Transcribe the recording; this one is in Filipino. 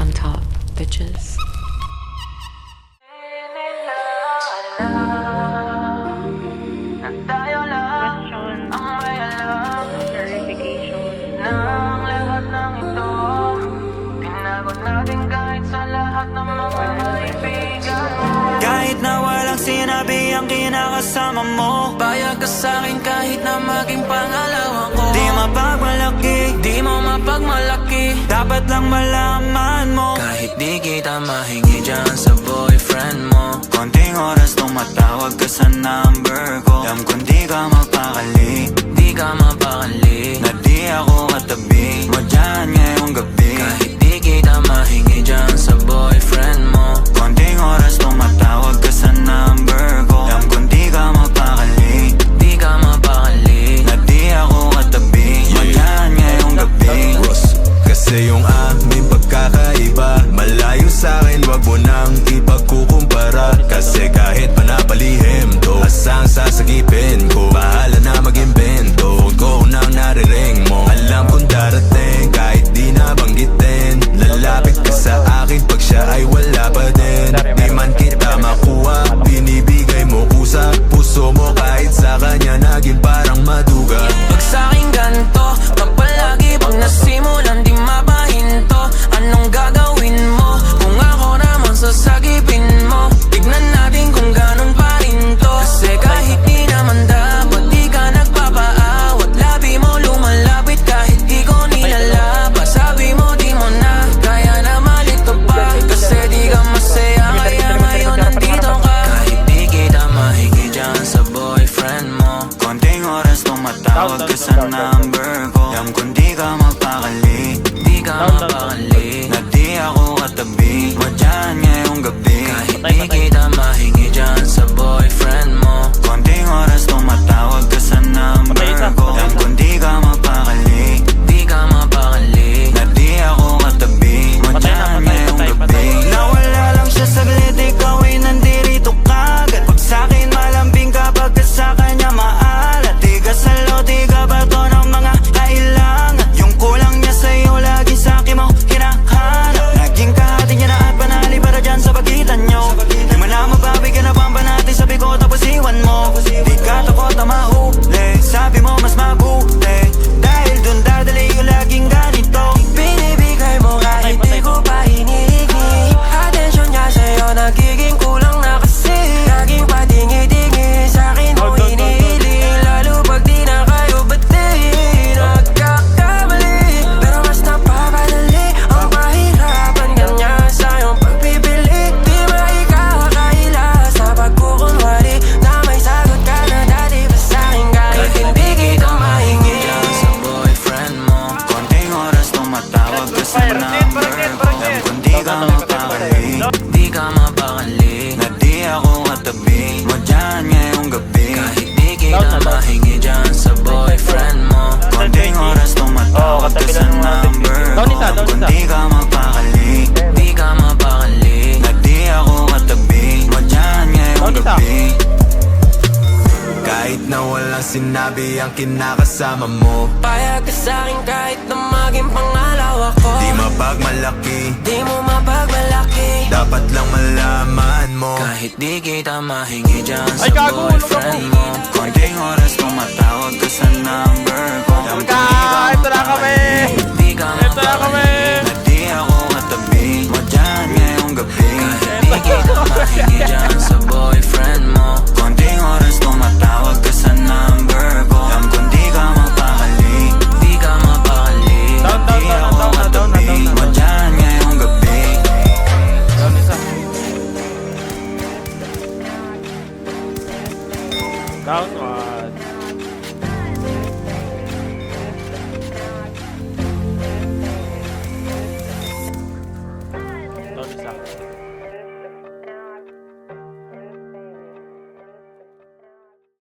on top, bitches. Kahit na walang sinabi ang kinakasama mo, payag ka sa'kin kahit na maging pangalawa ko. Di mapagmalaki, di mo mapagmalaki, dapat lang malaman mo. Kahit di kita mahingi dyan sa boyfriend mo, konting oras tumatawag ka sa number ko. Alam kong di ka mapakali, di ka mapakali, na di ako katabi mo dyan ngayong gabi. Kahit di kita mahingi dyan sa boyfriend mo, konting oras tumatawag ka sa number ko. Alam kong di ka mapakali, di ka mapakali, na di ako katabi mo dyan ngayong gabi. Kasi yung aming pagkakaiba malayo sa'kin, wag mo nang ipagkukumpara. Kasi kahit panapalihim to, asang sasagipin ko, bahala na mag-invento. Phone ko nang nariring mo, alam kong darating kahit di nabanggitin. Lalapit ka sa akin pag siya ay wala pa din. Di man kita makuha, binibigay mo kusa. Puso mo kahit sa kanya naging parang maduga. Pag sa'kin ganto, pag palagi pag nasimulan di mapahinto, anong gagawin mo kung ako naman sasagipin mo? Tignan natin kung ganun pa rin to. Kasi kahit di naman dapat di ka nagpapaawat, labi mo lumalapit kahit di ko nilalaba. Sabi mo di mo na kaya na malito pa, kasi di ka masaya kaya ngayon nandito ka. Kahit di kita mahingi dyan sa boyfriend mo, konting oras tumatawag ka sa number ko. Alam kong di ka mapakali, di ka mapakali, na di ako katabi mo dyan ngayong gabi. Kahit di kita mahingi dyan sa boyfriend mo, konting oras tumatawag ka sa number ko. Alam kong di ka mapakali, di ka mapakali, na di ako katabi mo dyan ngayong gabi. Nawala lang siya saglit, ikaw ay nandirito kagad. Pag sa'kin malambing kapag ka sa kanya maalat, di ka salo, di ka bato ng mga kailangan. Yung kulang niya sa'yo lagi sa'kin mo hinahanap. Naging kahati niya na at panali para dyan sa pagitan nyo. Di mo na mabawi ka na pang banati, sabi ko tapos iwan mo. Di ka takot na mahuli, sabi mo mas mabuti, dahil dun dadali yung laging ganito. Binibigay mo kahit di ko pa hinihingi, atensyon niya sa'yo nagiging kulang na kasi. Laging patingi-tingi sa'kin mo hinihiling, lalo pag di na kayo bati. Nagkakamali, pero mas napapadali ang pahirapan kanya sa iyong pagpipili. Di maikakakaila sa pagkukunwari na may sagot ka na dati pa sa'kin. Kahit hindi kita mahingi dyan sa boyfriend mo, konting oras tumatawag ka sa number ko. Alam kong di ka mapakali, di ka mapakali, na di ako katabi mo dyan ngayong gabi. Kahit di kita mahingi dyan sa boyfriend mo, konting oras tumatawag ka sa number ko. Alam kong di ka mapakali, di ka mapakali, na di ako katabi mo dyan ngayong gabi. Kahit na walang sinabi ang kinakasama mo, Payag ka sa'kin kahit na maging pangalawa ko. di mapagmalaki, Di mo mapagmalaki, dapat lang malaman mo. kahit di kita mahingi dyan sa boyfriend mo, konting oras tumatawag ka sa number ko. Alam kong di ka mapakali, di ka mapakali, na di ako katabi mo dyan ngayong gabi. Kahit di kita mahingi dyan sa boyfriend mo, konting oras tumatawag ka sa number ko. Alam kong di ka mapakali, di ka mapakali, na di ako katabi mo dyan ngayong gabi. Down.